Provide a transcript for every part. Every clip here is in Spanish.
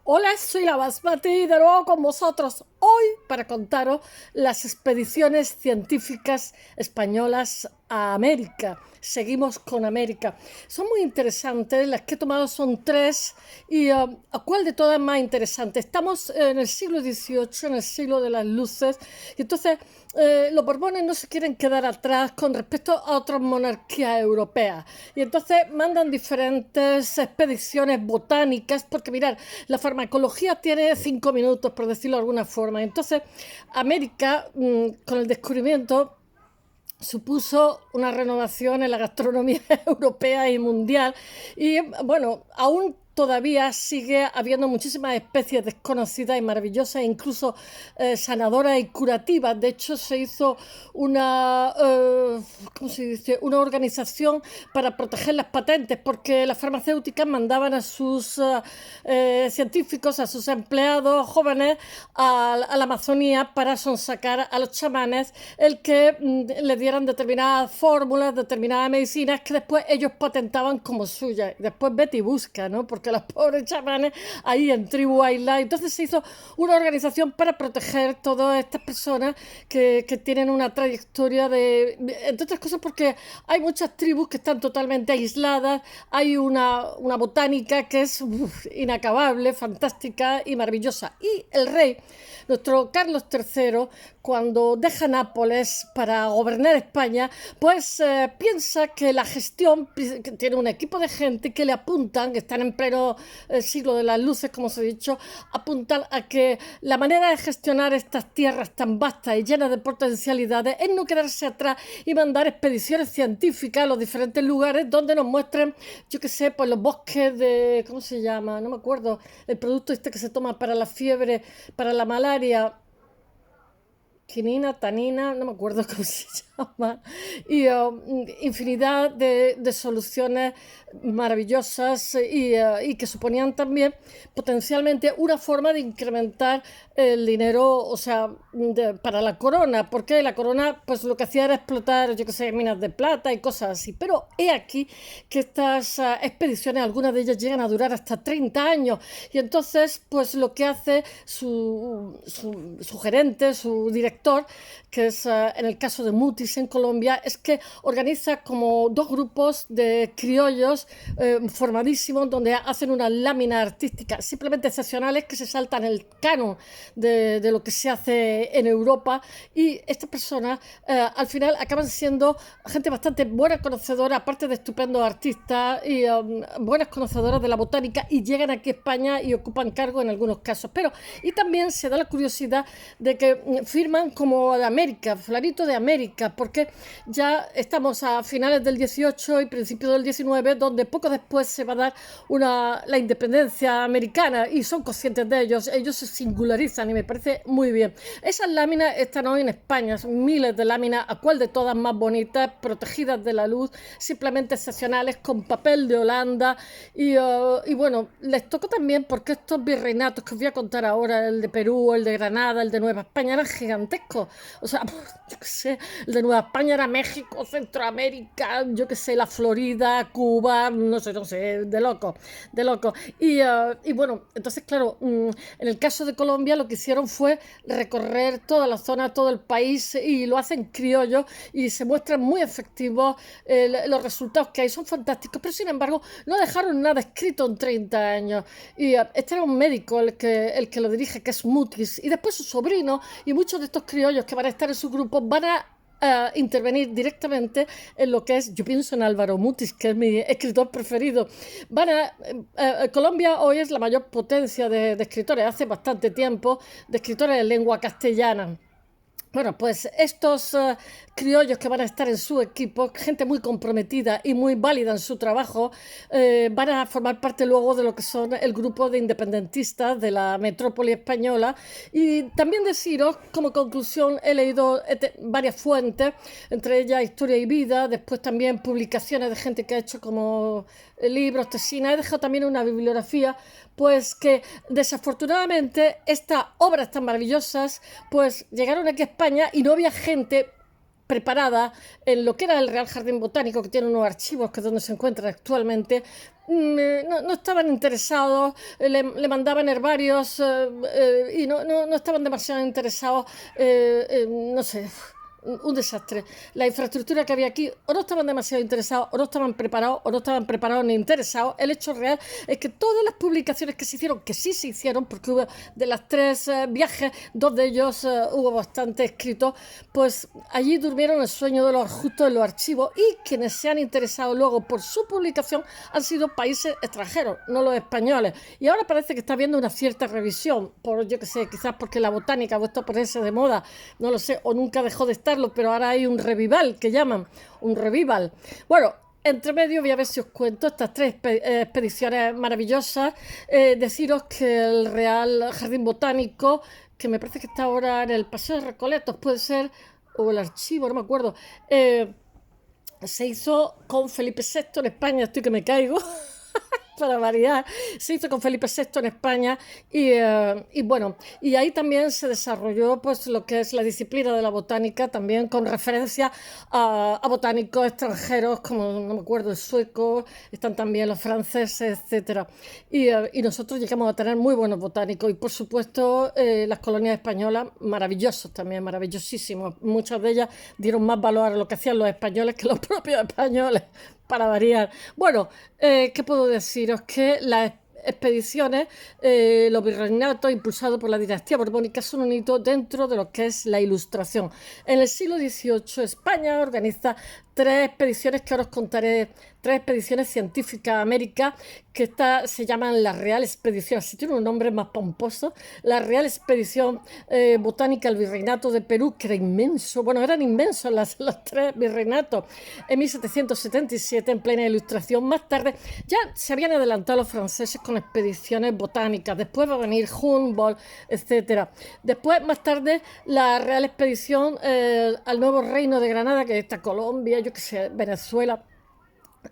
Hola, soy la Basmati de nuevo con vosotros hoy para contaros las expediciones científicas españolas a América. Seguimos con América. Son muy interesantes, las que he tomado son tres y ¿a cuál de todas es más interesante? Estamos en el siglo XVIII, en el siglo de las luces, y entonces los Borbones no se quieren quedar atrás con respecto a otras monarquías europeas. Y entonces mandan diferentes expediciones botánicas, porque mirar, la farmacología tiene 5 minutos, por decirlo de alguna forma. Entonces, América, con el descubrimiento, supuso una renovación en la gastronomía europea y mundial. Y bueno, aún todavía sigue habiendo muchísimas especies desconocidas y maravillosas, incluso sanadoras y curativas. De hecho, se hizo ¿cómo se dice? Una organización para proteger las patentes, porque las farmacéuticas mandaban a sus científicos, a sus empleados jóvenes a la Amazonía para sonsacar a los chamanes el que le dieran determinadas fórmulas, determinadas medicinas que después ellos patentaban como suyas. Después vete y busca, ¿no? Porque los pobres chamanes ahí en tribu aisladas. Entonces se hizo una organización para proteger todas estas personas que tienen una trayectoria entre otras cosas, porque hay muchas tribus que están totalmente aisladas. Hay una botánica que es inacabable, fantástica y maravillosa. Y el rey, nuestro Carlos III, cuando deja Nápoles para gobernar España, pues piensa que la gestión, que tiene un equipo de gente que le apuntan, que están en pleno siglo de las luces, como os he dicho, apuntan a que la manera de gestionar estas tierras tan vastas y llenas de potencialidades es no quedarse atrás y mandar expediciones científicas a los diferentes lugares donde nos muestren, yo qué sé, pues los bosques de, ¿cómo se llama? No me acuerdo, el producto este que se toma para la fiebre, para la malaria, quinina, tanina, no me acuerdo cómo se llama, y infinidad de soluciones maravillosas y que suponían también potencialmente una forma de incrementar el dinero, o sea, para la corona, porque la corona pues lo que hacía era explotar, yo que sé, minas de plata y cosas así. Pero he aquí que estas expediciones, algunas de ellas llegan a durar hasta 30 años, y entonces pues lo que hace su gerente, su director, que es en el caso de Mutis en Colombia, es que organiza como dos grupos de criollos formadísimos, donde hacen unas láminas artísticas simplemente excepcionales que se saltan el canon de lo que se hace en Europa. Y estas personas al final acaban siendo gente bastante buena conocedora, aparte de estupendos artistas y buenas conocedoras de la botánica, y llegan aquí a España y ocupan cargo en algunos casos. Pero y también se da la curiosidad de que firman como de América, Flarito de América, porque ya estamos a finales del 18 y principios del 19, donde poco después se va a dar la independencia americana, y son conscientes de ellos se singularizan y me parece muy bien. Esas láminas están hoy en España, son miles de láminas, a cual de todas más bonitas, protegidas de la luz, simplemente excepcionales, con papel de Holanda. Y bueno, les tocó también porque estos virreinatos que os voy a contar ahora, el de Perú, el de Granada, el de Nueva España, eran gigantescos. O sea, yo qué sé, el de Nueva España era México, Centroamérica, yo qué sé, la Florida, Cuba, no sé, de loco, de loco. Y bueno, entonces claro, en el caso de Colombia lo que hicieron fue recorrer toda la zona, todo el país, y lo hacen criollo y se muestran muy efectivos. Los resultados que hay son fantásticos, pero sin embargo no dejaron nada escrito en 30 años. Y este era un médico el que lo dirige, que es Mutis, y después su sobrino y muchos de estos criollos que van a estar en su grupo van a intervenir directamente en lo que es, yo pienso en Álvaro Mutis, que es mi escritor preferido. Colombia hoy es la mayor potencia de escritores, hace bastante tiempo, de escritores en lengua castellana. Bueno, pues estos criollos que van a estar en su equipo, gente muy comprometida y muy válida en su trabajo, van a formar parte luego de lo que son el grupo de independentistas de la metrópoli española. Y también deciros, como conclusión, he leído varias fuentes, entre ellas Historia y Vida, después también publicaciones de gente que ha hecho como libros, tesinas. He dejado también una bibliografía, pues que desafortunadamente estas obras tan maravillosas pues llegaron aquí a España y no había gente preparada en lo que era el Real Jardín Botánico, que tiene unos archivos que es donde se encuentra actualmente. No estaban interesados, le mandaban herbarios y no estaban demasiado interesados, no sé, un desastre. La infraestructura que había aquí o no estaban demasiado interesados, o no estaban preparados, o no estaban preparados ni interesados. El hecho real es que todas las publicaciones que se hicieron, que sí se hicieron, porque hubo de las 3 viajes, 2 de ellos hubo bastante escritos, pues allí durmieron el sueño de los justos en los archivos, y quienes se han interesado luego por su publicación han sido países extranjeros, no los españoles. Y ahora parece que está habiendo una cierta revisión, por yo que sé, quizás porque la botánica ha vuelto a ponerse de moda, no lo sé, o nunca dejó de estar, pero ahora hay un revival, que llaman un revival. Bueno, entre medio voy a ver si os cuento estas 3 expediciones maravillosas. Deciros que el Real Jardín Botánico, que me parece que está ahora en el Paseo de Recoletos, puede ser, o el archivo, no me acuerdo, se hizo con Felipe VI en España, estoy que me caigo. Para variar, se hizo con Felipe VI en España y bueno, y ahí también se desarrolló pues lo que es la disciplina de la botánica, también con referencia a botánicos extranjeros, como no me acuerdo, el sueco, están también los franceses, etcétera. Y nosotros llegamos a tener muy buenos botánicos, y por supuesto las colonias españolas, maravillosos también, maravillosísimos. Muchas de ellas dieron más valor a lo que hacían los españoles que los propios españoles, para variar. Bueno, ¿qué puedo deciros? Que las expediciones, los virreinatos impulsados por la dinastía borbónica, son un hito dentro de lo que es la Ilustración. En el siglo XVIII, España organiza 3 expediciones que ahora os contaré, 3 expediciones científicas a América, que se llaman la Real Expedición, si tiene un nombre más pomposo, la Real Expedición Botánica al Virreinato de Perú, que era inmenso. Bueno, eran inmensos los 3 virreinatos, en 1777, en plena Ilustración. Más tarde ya se habían adelantado los franceses con expediciones botánicas, después va a venir Humboldt, etcétera. Después, más tarde, la Real Expedición al Nuevo Reino de Granada, que está Colombia, yo que sé, Venezuela,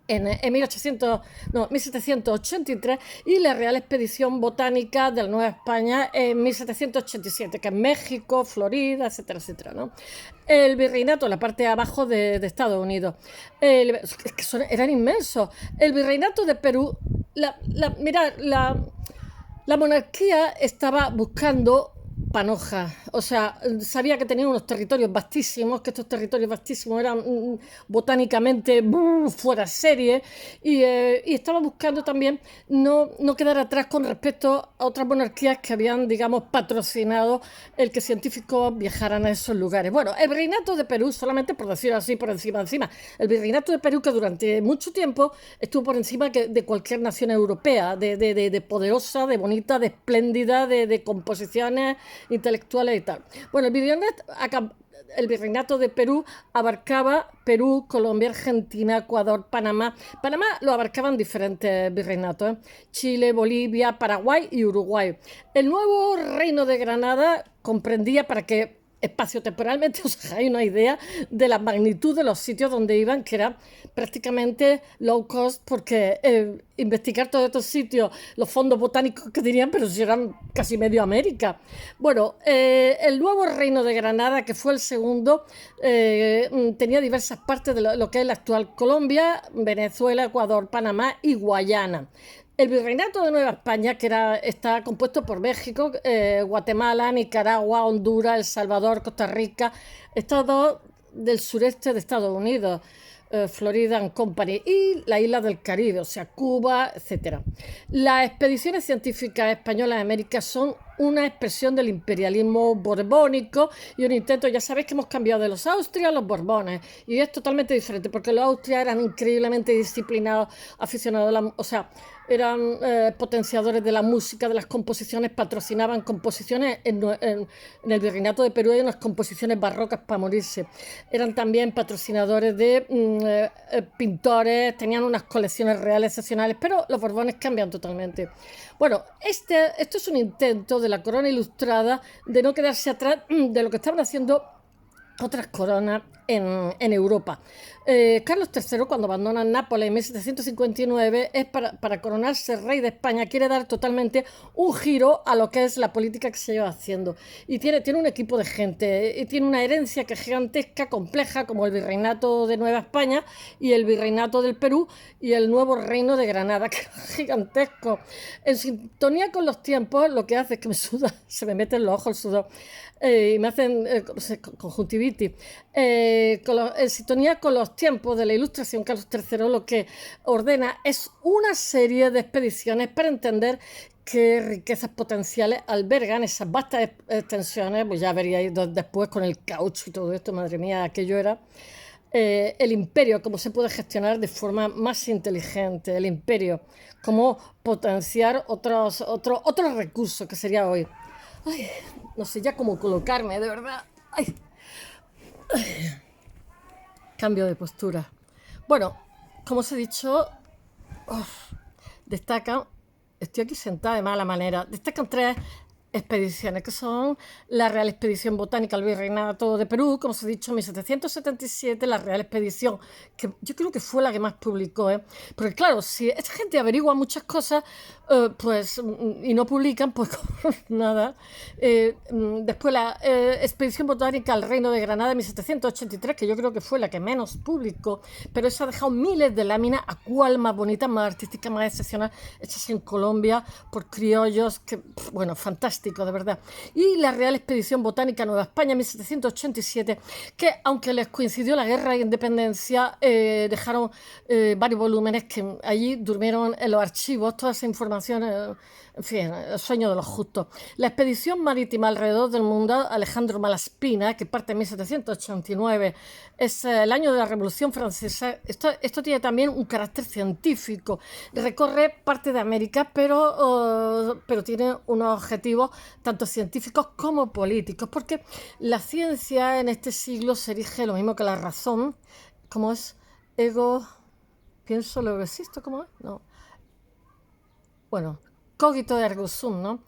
en 1783, y la Real Expedición Botánica de la Nueva España en 1787, que es México, Florida, etcétera, etcétera, ¿no? El virreinato, la parte de abajo de Estados Unidos, es que eran inmensos. El virreinato de Perú, mirad, la monarquía estaba buscando panoja, o sea, sabía que tenía unos territorios vastísimos, que estos territorios vastísimos eran botánicamente fuera serie, y estaba buscando también no quedar atrás con respecto a otras monarquías que habían, digamos, patrocinado el que científicos viajaran a esos lugares. Bueno, el virreinato de Perú, solamente por decirlo así, por encima, el virreinato de Perú, que durante mucho tiempo estuvo por encima de cualquier nación europea, de poderosa, de bonita, de espléndida, de composiciones intelectuales y tal. Bueno, el virreinato de Perú abarcaba Perú, Colombia, Argentina, Ecuador, Panamá. Panamá lo abarcaban diferentes virreinatos, Chile, Bolivia, Paraguay y Uruguay. El nuevo Reino de Granada comprendía, para que espaciotemporalmente os hagáis una idea de la magnitud de los sitios donde iban, que era prácticamente low cost, porque investigar todos estos sitios, los fondos botánicos que tenían, pero si eran casi medio América. Bueno, el nuevo Reino de Granada, que fue el segundo, tenía diversas partes de lo que es la actual Colombia, Venezuela, Ecuador, Panamá y Guayana. El Virreinato de Nueva España, que está compuesto por México, Guatemala, Nicaragua, Honduras, El Salvador, Costa Rica, estados del sureste de Estados Unidos, Florida and Company, y la isla del Caribe, o sea, Cuba, etc. Las expediciones científicas españolas a América son una expresión del imperialismo borbónico y un intento. Ya sabéis que hemos cambiado de los Austrias a los Borbones, y es totalmente diferente, porque los Austrias eran increíblemente disciplinados, aficionados o sea, eran potenciadores de la música, de las composiciones, patrocinaban composiciones. En el Virreinato de Perú hay unas composiciones barrocas para morirse. Eran también patrocinadores de pintores, tenían unas colecciones reales excepcionales, pero los Borbones cambian totalmente. Bueno, esto es un intento de la corona ilustrada de no quedarse atrás de lo que estaban haciendo otras coronas en Europa. Carlos III, cuando abandona Nápoles en 1759, es para coronarse rey de España, quiere dar totalmente un giro a lo que es la política que se lleva haciendo. Y tiene un equipo de gente, y tiene una herencia que es gigantesca, compleja, como el virreinato de Nueva España y el virreinato del Perú y el nuevo reino de Granada, que es gigantesco. En sintonía con los tiempos, lo que hace es que me suda, se me mete en los ojos el sudor, y me hacen conjuntivitis. En sintonía con los tiempos de la Ilustración, Carlos III lo que ordena es una serie de expediciones para entender qué riquezas potenciales albergan esas vastas extensiones. Pues ya veríais después con el caucho y todo esto, madre mía, aquello era el imperio, cómo se puede gestionar de forma más inteligente, el imperio, cómo potenciar otros recursos, que sería hoy. Ay, no sé ya cómo colocarme, de verdad. Ay, cambio de postura. Bueno, como os he dicho, destacan, estoy aquí sentada de mala manera, destacan tres expediciones, que son la Real Expedición Botánica al Virreinato de Perú, como os he dicho, en 1777, la Real Expedición, que yo creo que fue la que más publicó, porque claro, si esta gente averigua muchas cosas, pues, y no publican, pues nada. Después la Expedición Botánica al Reino de Granada en 1783, que yo creo que fue la que menos publicó, pero esa ha dejado miles de láminas, a cual más bonita, más artística, más excepcional, hechas en Colombia por criollos, que, bueno, fantástico, de verdad. Y la Real Expedición Botánica a Nueva España en 1787, que aunque les coincidió la Guerra de Independencia, dejaron varios volúmenes que allí durmieron en los archivos, toda esa información, en fin, el sueño de los justos. La expedición marítima alrededor del mundo, Alejandro Malaspina, que parte en 1789, es el año de la Revolución Francesa. Esto tiene también un carácter científico. Recorre parte de América, pero tiene unos objetivos tanto científicos como políticos, porque la ciencia en este siglo se erige lo mismo que la razón, como es ego, pienso, luego existo, ¿cómo es? No. Bueno, cogito ergo sum, ¿no?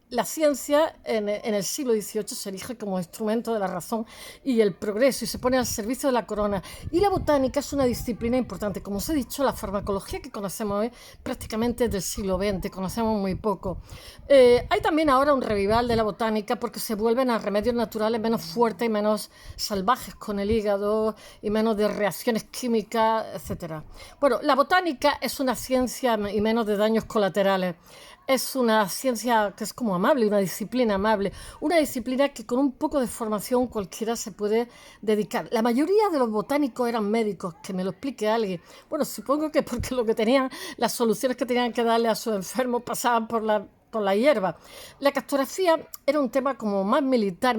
La ciencia en el siglo XVIII se erige como instrumento de la razón y el progreso y se pone al servicio de la corona. Y la botánica es una disciplina importante. Como os he dicho, la farmacología que conocemos hoy prácticamente es del siglo XX, conocemos muy poco. Hay también ahora un revival de la botánica porque se vuelven a remedios naturales menos fuertes y menos salvajes con el hígado y menos de reacciones químicas, etc. Bueno, la botánica es una ciencia y menos de daños colaterales. Es una ciencia que es como amable, una disciplina amable, una disciplina que con un poco de formación cualquiera se puede dedicar. La mayoría de los botánicos eran médicos, que me lo explique alguien. Bueno, supongo que porque lo que tenían, las soluciones que tenían que darle a sus enfermos pasaban por la hierba. La cartografía era un tema como más militar,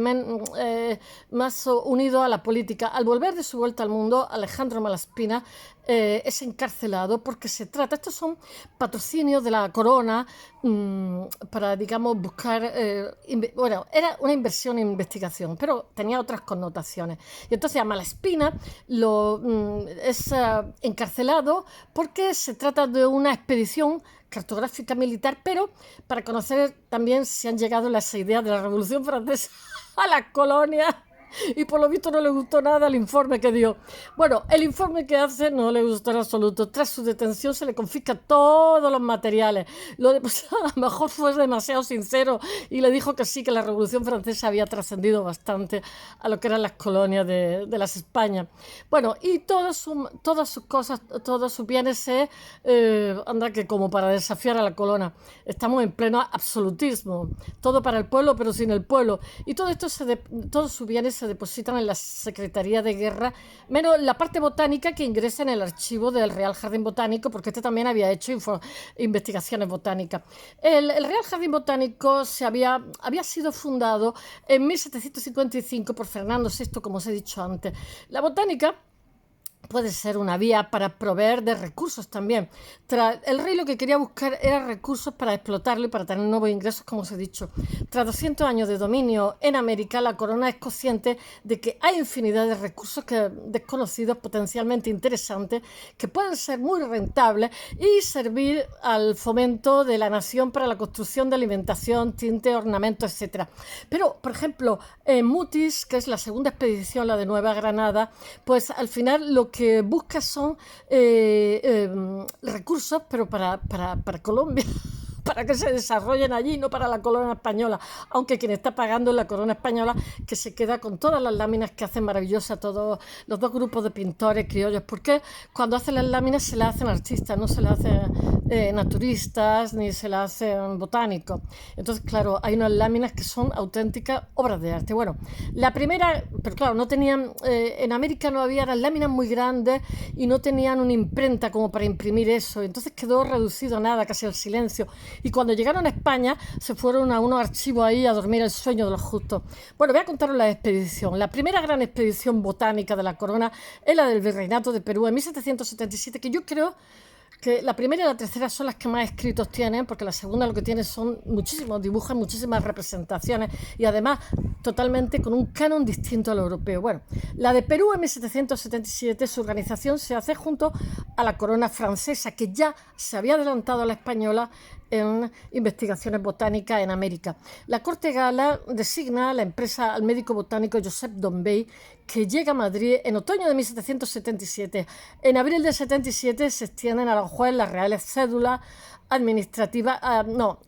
más unido a la política. Al volver de su vuelta al mundo, Alejandro Malaspina es encarcelado porque se trata, estos son patrocinios de la corona para, digamos, buscar, bueno, era una inversión en investigación, pero tenía otras connotaciones. Y entonces a Malaspina es encarcelado porque se trata de una expedición cartográfica militar, pero para conocer también si han llegado las ideas de la Revolución Francesa a las colonias. Y por lo visto no le gustó nada el informe que dio. Bueno, el informe que hace no le gustó en absoluto. Tras su detención se le confiscan todos los materiales. Pues, a lo mejor fue demasiado sincero y le dijo que sí, que la Revolución Francesa había trascendido bastante a lo que eran las colonias de las Españas. Bueno, y todas sus cosas, todos sus bienes anda que como para desafiar a la corona. Estamos en pleno absolutismo. Todo para el pueblo, pero sin el pueblo. Y todo esto, todos sus bienes se depositan en la Secretaría de Guerra, menos la parte botánica que ingresa en el archivo del Real Jardín Botánico, porque este también había hecho investigaciones botánicas. El Real Jardín Botánico había sido fundado en 1755 por Fernando VI, como os he dicho antes. La botánica puede ser una vía para proveer de recursos también. El rey lo que quería buscar era recursos para explotarlo y para tener nuevos ingresos, como os he dicho. Tras 200 años de dominio en América, la corona es consciente de que hay infinidad de recursos desconocidos, potencialmente interesantes, que pueden ser muy rentables y servir al fomento de la nación para la construcción de alimentación, tinte, ornamentos, etc. Pero, por ejemplo, en Mutis, que es la segunda expedición, la de Nueva Granada, pues al final lo que busca son recursos, pero para Colombia, para que se desarrollen allí, no para la corona española, aunque quien está pagando es la corona española, que se queda con todas las láminas que hacen maravillosas todos los dos grupos de pintores criollos, porque cuando hacen las láminas se las hacen artistas, no se las hacen naturistas ni se las hacen botánicos. Entonces, claro, hay unas láminas que son auténticas obras de arte. Bueno, la primera, pero claro, no tenían, en América no había, eran láminas muy grandes y no tenían una imprenta como para imprimir eso, entonces quedó reducido a nada, casi al silencio. Y cuando llegaron a España se fueron a unos archivos ahí a dormir el sueño de los justos. Bueno, voy a contaros la expedición. La primera gran expedición botánica de la corona es la del Virreinato de Perú en 1777, que yo creo que la primera y la tercera son las que más escritos tienen, porque la segunda lo que tiene son muchísimos dibujos, muchísimas representaciones y además totalmente con un canon distinto al europeo. Bueno, la de Perú en 1777, su organización se hace junto a la corona francesa, que ya se había adelantado a la española en investigaciones botánicas en América. La corte gala designa a la empresa al médico botánico Josep Dombey, que llega a Madrid en otoño de 1777. En abril de 77 se extienden a Aranjuez las reales cédulas administrativas,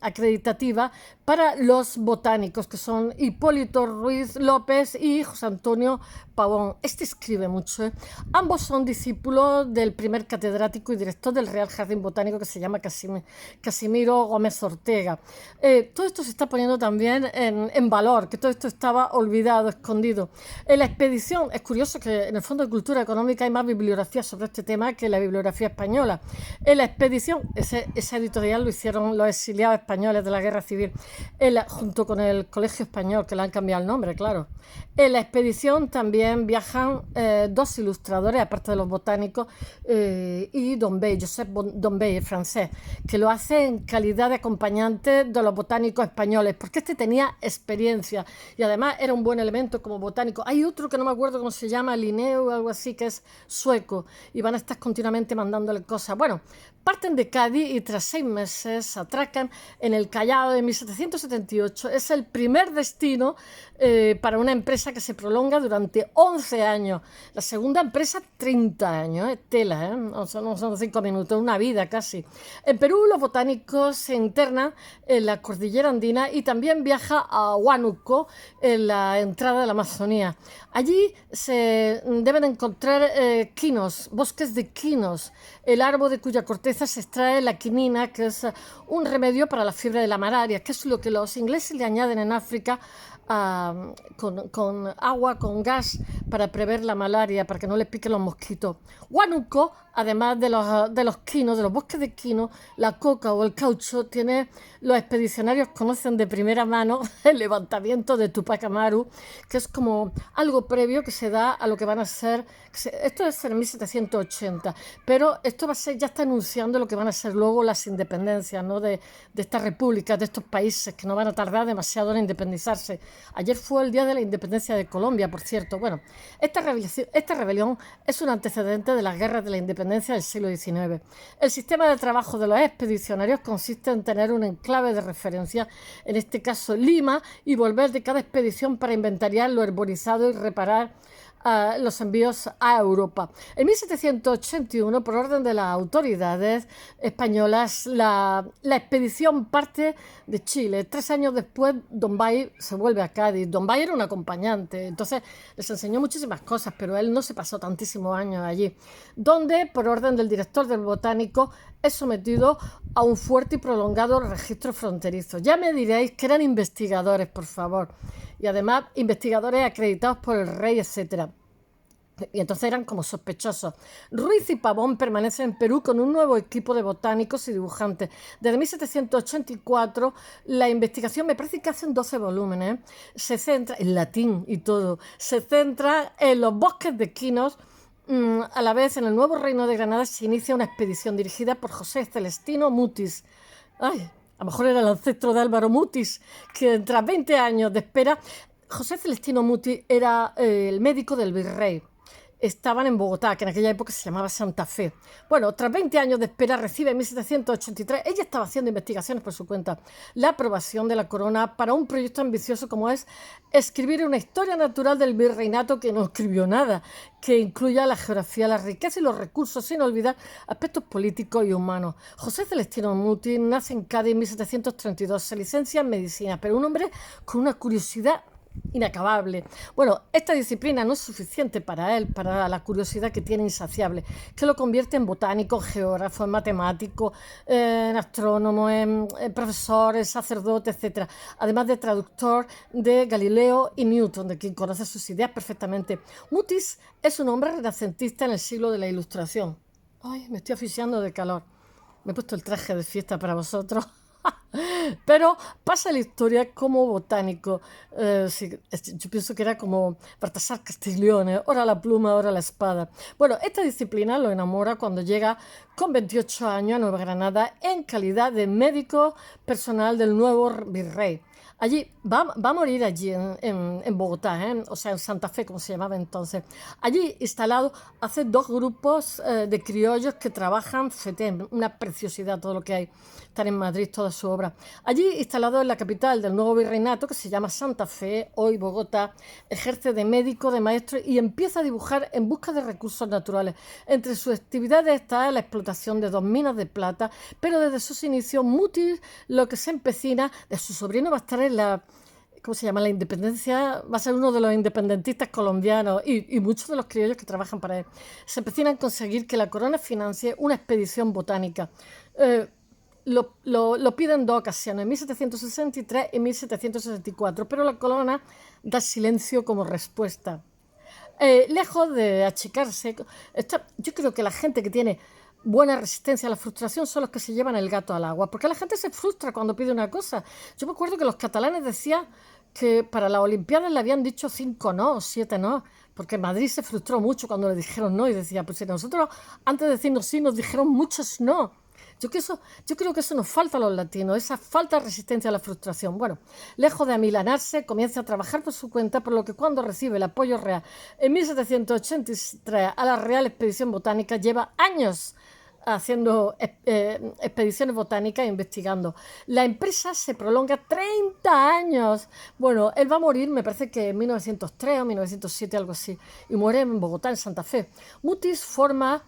acreditativas para los botánicos, que son Hipólito Ruiz López y José Antonio Pavón. Este escribe mucho, ¿eh? Ambos son discípulos del primer catedrático y director del Real Jardín Botánico, que se llama Casimiro Gómez Ortega. Todo esto se está poniendo también en valor, que todo esto estaba olvidado, escondido. En la expedición, es curioso que en el Fondo de Cultura Económica hay más bibliografía sobre este tema que la bibliografía española. En la expedición, esa editorial lo hicieron los exiliados españoles de la Guerra Civil, junto con el Colegio Español, que le han cambiado el nombre, claro. En la expedición también viajan dos ilustradores, aparte de los botánicos, y Dombey, Josep Dombey, el francés, que lo hace en calidad de acompañante de los botánicos españoles, porque este tenía experiencia y además era un buen elemento como botánico. Hay otro que no me acuerdo cómo se llama, Linneo o algo así, que es sueco, y van a estar continuamente mandándole cosas. Bueno, parten de Cádiz y tras 6 meses atracan en el Callao de 1778. Es el primer destino para una empresa que se prolonga durante 11 años. La segunda empresa, 30 años. Tela, no son 5 minutos, una vida casi. En Perú, los botánicos se internan en la cordillera andina y también viaja a Huánuco, en la entrada de la Amazonía. Allí se deben encontrar quinos, bosques de quinos, el árbol de cuya corteza se extrae la quinina, que es un remedio para la fiebre de la malaria, que es lo que los ingleses le añaden en África con agua, con gas, para prever la malaria, para que no le piquen los mosquitos. Huánuco, además de los quinos, de los bosques de quino, la coca o el caucho, los expedicionarios conocen de primera mano el levantamiento de Tupac Amaru, que es como algo previo que se da a lo que van a ser, esto es en 1780, pero esto ya está anunciando lo que van a ser luego las independencias, ¿no? de estas repúblicas, de estos países que no van a tardar demasiado en independizarse. Ayer fue el día de la independencia de Colombia, por cierto. Bueno, esta rebelión es un antecedente de las guerras de la independencia del siglo XIX. El sistema de trabajo de los expedicionarios consiste en tener un enclave de referencia, en este caso Lima, y volver de cada expedición para inventariar lo herborizado y reparar los envíos a Europa. En 1781, por orden de las autoridades españolas, la expedición parte de Chile. 3 años después, Dombey se vuelve a Cádiz. Dombey era un acompañante, entonces les enseñó muchísimas cosas, pero él no se pasó tantísimos años allí, donde, por orden del director del botánico, es sometido a un fuerte y prolongado registro fronterizo. Ya me diréis que eran investigadores, por favor, y además investigadores acreditados por el rey, etcétera. Y entonces eran como sospechosos. Ruiz y Pavón permanecen en Perú con un nuevo equipo de botánicos y dibujantes. Desde 1784 la investigación, me parece que hacen 12 volúmenes, se centra en latín y todo, se centra en los bosques de quinos a la vez, en el nuevo reino de Granada se inicia una expedición dirigida por José Celestino Mutis. Ay, a lo mejor era el ancestro de Álvaro Mutis, que tras 20 años de espera, José Celestino Mutis era el médico del virrey. Estaban en Bogotá, que en aquella época se llamaba Santa Fe. Bueno, tras 20 años de espera, recibe en 1783, ella estaba haciendo investigaciones por su cuenta, la aprobación de la corona para un proyecto ambicioso como es escribir una historia natural del virreinato, que no escribió nada, que incluya la geografía, la riqueza y los recursos, sin olvidar aspectos políticos y humanos. José Celestino Mutis nace en Cádiz en 1732, se licencia en medicina, pero un hombre con una curiosidad inacabable. Bueno, esta disciplina no es suficiente para él, para la curiosidad que tiene insaciable, que lo convierte en botánico, geógrafo, en matemático, en astrónomo, en profesor, en sacerdote, etc. Además de traductor de Galileo y Newton, de quien conoce sus ideas perfectamente. Mutis es un hombre renacentista en el siglo de la Ilustración. Ay, me estoy asfixiando de calor. Me he puesto el traje de fiesta para vosotros. Pero pasa la historia como botánico. Sí, yo pienso que era como Baltasar Castiglione, ora la pluma, ora la espada. Bueno, esta disciplina lo enamora cuando llega con 28 años a Nueva Granada en calidad de médico personal del nuevo virrey. Allí va a morir allí en Bogotá, o sea, en Santa Fe, como se llamaba entonces. Allí instalado, hace dos grupos de criollos que trabajan FETEM, una preciosidad todo lo que hay. Están en Madrid toda su obra. Allí instalado en la capital del nuevo virreinato, que se llama Santa Fe, hoy Bogotá, ejerce de médico, de maestro y empieza a dibujar en busca de recursos naturales. Entre sus actividades está la explotación de 2 minas de plata, pero desde sus inicios Mutis lo que se empecina, de su sobrino va a estar en la, ¿cómo se llama? La independencia, va a ser uno de los independentistas colombianos y muchos de los criollos que trabajan para él. Se empecinan en conseguir que la corona financie una expedición botánica. Lo piden en dos ocasiones, en 1763 y 1764, pero la corona da silencio como respuesta. Lejos de achicarse, yo creo que la gente que tiene buena resistencia a la frustración son los que se llevan el gato al agua, porque la gente se frustra cuando pide una cosa. Yo me acuerdo que los catalanes decían que para las Olimpiadas le habían dicho 5 no, 7 no, porque Madrid se frustró mucho cuando le dijeron no y decía, pues si nosotros antes de decirnos sí nos dijeron muchos no. Yo creo que eso nos falta a los latinos, esa falta de resistencia a la frustración. Bueno, lejos de amilanarse, comienza a trabajar por su cuenta, por lo que cuando recibe el apoyo real en 1783 a la Real Expedición Botánica, lleva años haciendo expediciones botánicas e investigando. La empresa se prolonga 30 años. Bueno, él va a morir, me parece que en 1903 o 1907, algo así, y muere en Bogotá, en Santa Fe. Mutis forma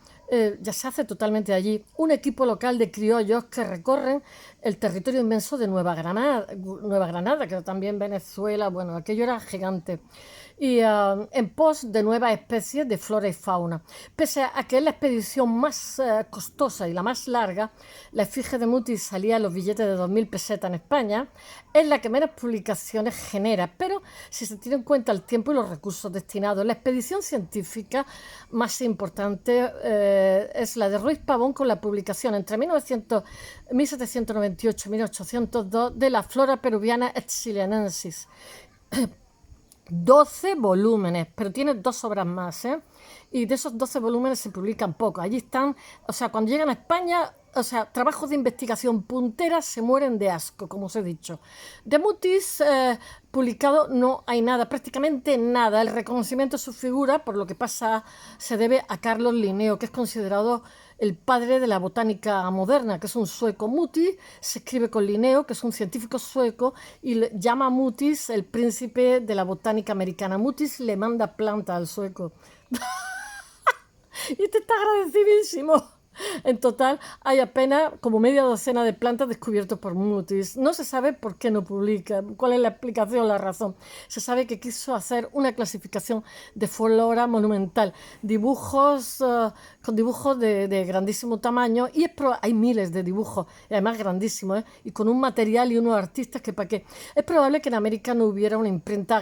ya se hace totalmente allí, un equipo local de criollos que recorren el territorio inmenso de Nueva Granada, que también Venezuela, bueno, aquello era gigante, y en pos de nuevas especies de flora y fauna. Pese a que es la expedición más costosa y la más larga, la efigie de Mutis salía en los billetes de 2.000 pesetas en España, es la que menos publicaciones genera, pero si se tiene en cuenta el tiempo y los recursos destinados, la expedición científica más importante es la de Ruiz Pavón, con la publicación entre 1798 y 1802 de la Flora Peruviana Exilianensis. 12 volúmenes, pero tiene 2 obras más, y de esos 12 volúmenes se publican poco. Allí están, o sea, cuando llegan a España, o sea, trabajos de investigación punteras se mueren de asco, como os he dicho. De Mutis publicado no hay nada, prácticamente nada. El reconocimiento de su figura, por lo que pasa, se debe a Carlos Linneo, que es considerado el padre de la botánica moderna, que es un sueco. Mutis se escribe con Linneo, que es un científico sueco, y le llama a Mutis el príncipe de la botánica americana. Mutis le manda planta al sueco. Y este está agradecidísimo. En total hay apenas como media docena de plantas descubiertas por Mutis. No se sabe por qué no publica, cuál es la explicación, la razón. Se sabe que quiso hacer una clasificación de flora monumental, dibujos con dibujos de grandísimo tamaño, y hay miles de dibujos, y además grandísimos, y con un material y unos artistas que para qué. Es probable que en América no hubiera una imprenta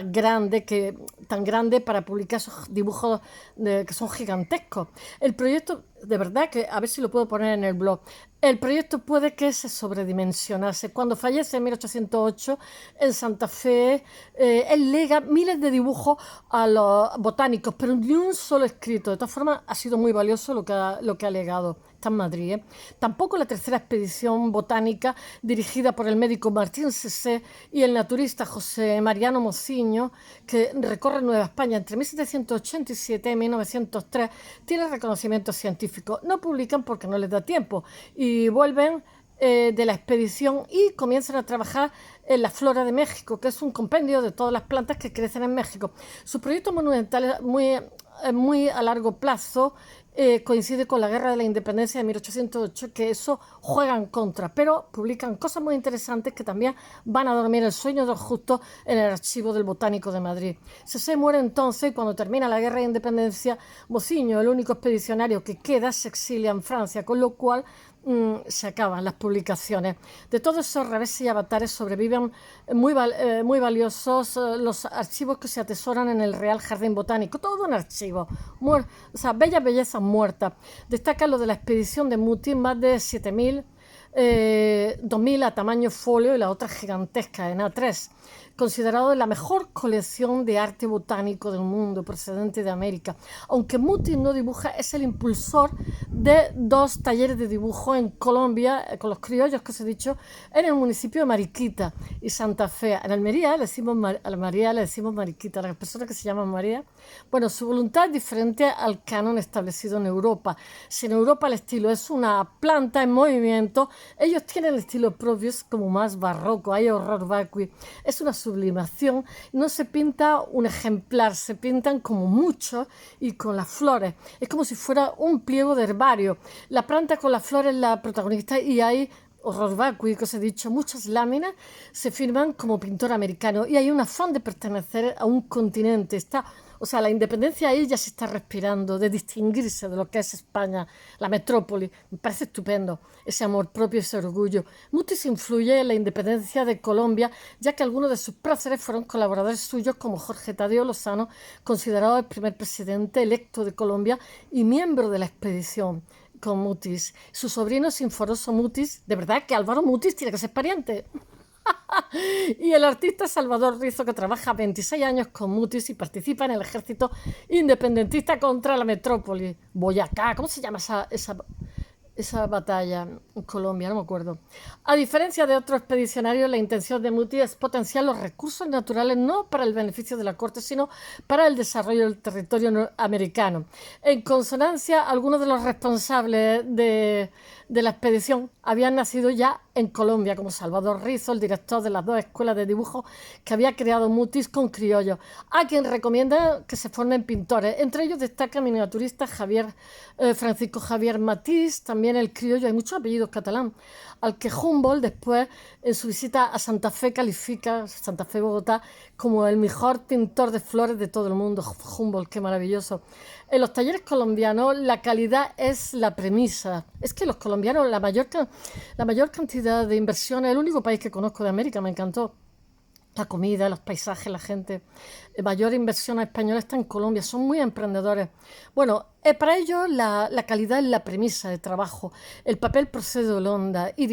tan grande para publicar esos dibujos que son gigantescos. El proyecto, de verdad, que a ver si lo puedo poner en el blog, el proyecto puede que se sobredimensionase. Cuando fallece en 1808 en Santa Fe, él lega miles de dibujos a los botánicos, pero ni un solo escrito. De todas formas, ha sido muy valioso lo que ha legado. Está en Madrid, ¿eh? Tampoco la tercera expedición botánica, dirigida por el médico Martín Cessé y el naturista José Mariano Mociño, que recorre Nueva España entre 1787 y 1903, tiene reconocimiento científico. No publican porque no les da tiempo y vuelven de la expedición y comienzan a trabajar en la flora de México, que es un compendio de todas las plantas que crecen en México. Su proyecto monumental es muy a largo plazo, coincide con la Guerra de la Independencia de 1808, que eso juega en contra, pero publican cosas muy interesantes que también van a dormir el sueño de los justos en el archivo del Botánico de Madrid. Se muere entonces y cuando termina la Guerra de Independencia, Mociño, el único expedicionario que queda, se exilia en Francia, con lo cual se acaban las publicaciones. De todos esos reveses y avatares sobreviven muy valiosos los archivos que se atesoran en el Real Jardín Botánico. Todo un archivo. O sea, bellas bellezas muertas. Destaca lo de la expedición de Mutis, más de 7.000, 2.000 a tamaño folio y la otra gigantesca en A3. Considerado la mejor colección de arte botánico del mundo, procedente de América. Aunque Mutis no dibuja, es el impulsor de 2 talleres de dibujo en Colombia, con los criollos que os he dicho, en el municipio de Mariquita y Santa Fe. En Almería a la María le decimos Mariquita, a las personas que se llaman María. Bueno, su voluntad es diferente al canon establecido en Europa. Si en Europa el estilo es una planta en movimiento, ellos tienen el estilo propio, es como más barroco, hay horror vacui. Es una sublimación, no se pinta un ejemplar, se pintan como muchos y con las flores. Es como si fuera un pliego de herbario. La planta con las flores es la protagonista y hay horror vacui, que os he dicho, muchas láminas se firman como pintor americano y hay un afán de pertenecer a un continente. O sea, la independencia ahí ya se está respirando, de distinguirse de lo que es España, la metrópoli. Me parece estupendo ese amor propio, ese orgullo. Mutis influye en la independencia de Colombia, ya que algunos de sus próceres fueron colaboradores suyos, como Jorge Tadeo Lozano, considerado el primer presidente electo de Colombia y miembro de la expedición con Mutis. Su sobrino Sinforoso Mutis, de verdad que Álvaro Mutis tiene que ser pariente. Y el artista Salvador Rizo, que trabaja 26 años con Mutis y participa en el ejército independentista contra la metrópoli. Boyacá, ¿cómo se llama esa batalla en Colombia? No me acuerdo. A diferencia de otros expedicionarios, la intención de Mutis es potenciar los recursos naturales no para el beneficio de la corte, sino para el desarrollo del territorio americano. En consonancia, algunos de los responsables de la expedición habían nacido ya en Colombia, como Salvador Rizo, el director de las 2 escuelas de dibujo que había creado Mutis con criollos, a quien recomienda que se formen pintores. Entre ellos destaca el miniaturista Francisco Javier Matisse, también el criollo, hay muchos apellidos catalán, al que Humboldt después, en su visita a Santa Fe, califica, Santa Fe, Bogotá, como el mejor pintor de flores de todo el mundo. Humboldt, qué maravilloso. En los talleres colombianos la calidad es la premisa. Es que los colombianos, la mayor cantidad de inversiones, el único país que conozco de América, me encantó. La comida, los paisajes, la gente. La mayor inversión española está en Colombia, son muy emprendedores. Bueno, para ellos la calidad es la premisa de trabajo. El papel procede de Holanda y a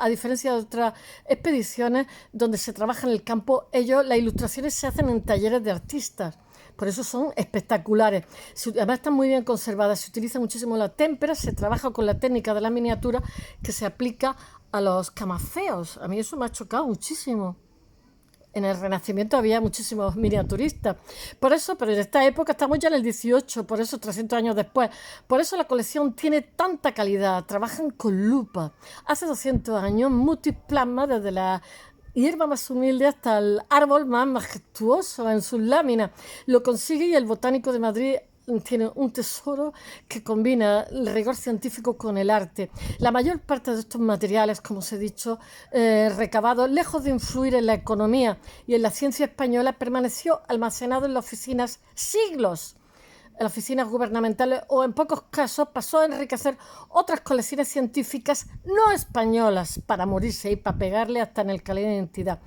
diferencia de otras expediciones donde se trabaja en el campo, las ilustraciones se hacen en talleres de artistas. Por eso son espectaculares. Además están muy bien conservadas. Se utiliza muchísimo la témpera, se trabaja con la técnica de la miniatura que se aplica a los camafeos. A mí eso me ha chocado muchísimo. En el Renacimiento había muchísimos miniaturistas. Por eso, pero en esta época estamos ya en el 18, por eso 300 años después. Por eso la colección tiene tanta calidad. Trabajan con lupa. Hace 200 años Mutis plasma desde la hierba más humilde hasta el árbol más majestuoso en sus láminas. Lo consigue y el Botánico de Madrid tiene un tesoro que combina el rigor científico con el arte. La mayor parte de estos materiales, como os he dicho, recabados, lejos de influir en la economía y en la ciencia española, permaneció almacenado en las oficinas siglos, en las oficinas gubernamentales, o en pocos casos pasó a enriquecer otras colecciones científicas no españolas para morirse y para pegarle hasta en el carnet de identidad.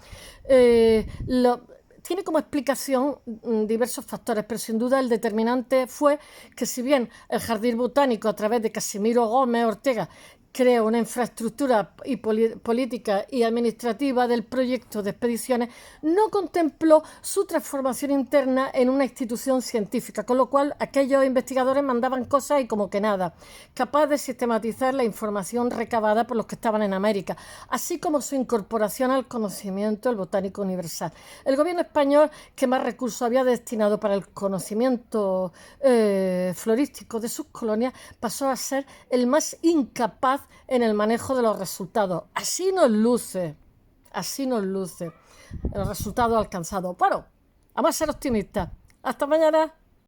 Tiene como explicación diversos factores, pero sin duda el determinante fue que si bien el Jardín Botánico, a través de Casimiro Gómez Ortega, creó una infraestructura y política y administrativa del proyecto de expediciones, no contempló su transformación interna en una institución científica, con lo cual aquellos investigadores mandaban cosas y como que nada, capaz de sistematizar la información recabada por los que estaban en América, así como su incorporación al conocimiento del botánico universal. El gobierno español, que más recursos había destinado para el conocimiento florístico de sus colonias, pasó a ser el más incapaz en el manejo de los resultados. Así nos luce el resultado alcanzado. Bueno, vamos a ser optimistas. Hasta mañana.